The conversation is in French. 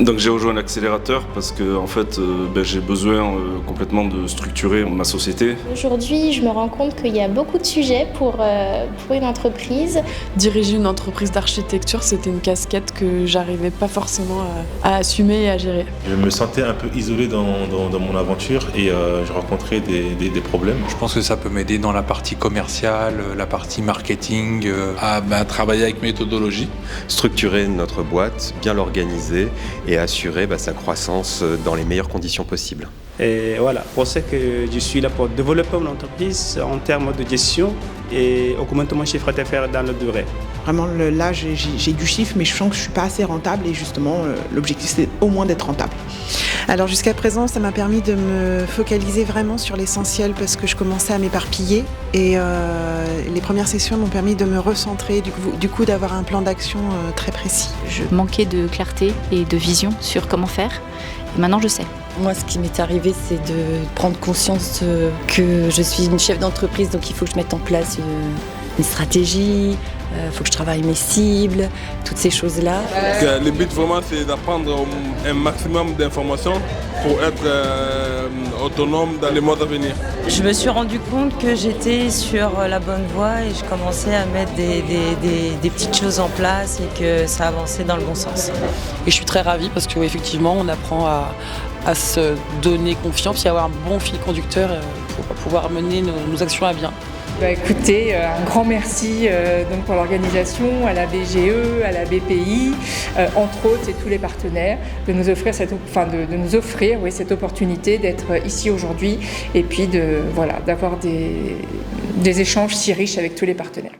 Donc j'ai rejoint l'accélérateur parce que en fait, j'ai besoin complètement de structurer ma société. Aujourd'hui, je me rends compte qu'il y a beaucoup de sujets pour une entreprise. Diriger une entreprise d'architecture, c'était une casquette que j'arrivais pas forcément à assumer et à gérer. Je me sentais un peu isolé dans mon aventure et je rencontrais des problèmes. Je pense que ça peut m'aider dans la partie commerciale, la partie marketing. À travailler avec méthodologie. Structurer notre boîte, bien l'organiser et assurer sa croissance dans les meilleures conditions possibles. Et voilà, pour ça que je suis là pour développer mon entreprise en termes de gestion et augmenter mon chiffre d'affaires dans le durée. Vraiment, là, j'ai du chiffre, mais je sens que je ne suis pas assez rentable et justement, l'objectif, c'est au moins d'être rentable. Alors jusqu'à présent, ça m'a permis de me focaliser vraiment sur l'essentiel parce que je commençais à m'éparpiller et les premières sessions m'ont permis de me recentrer, du coup d'avoir un plan d'action très précis. Je manquais de clarté et de vision sur comment faire et maintenant je sais. Moi, ce qui m'est arrivé, c'est de prendre conscience que je suis une chef d'entreprise, donc il faut que je mette en place une stratégie, il faut que je travaille mes cibles, toutes ces choses-là. Le but vraiment, c'est d'apprendre un maximum d'informations pour être autonome dans les mois à venir. Je me suis rendu compte que j'étais sur la bonne voie et je commençais à mettre des petites choses en place et que ça avançait dans le bon sens. Et je suis très ravie parce qu'effectivement, on apprend à se donner confiance et avoir un bon fil conducteur pour pouvoir mener nos actions à bien. Écoutez, un grand merci donc pour l'organisation, à la BGE, à la BPI, entre autres et tous les partenaires, de nous offrir cette opportunité d'être ici aujourd'hui et puis d'avoir des échanges si riches avec tous les partenaires.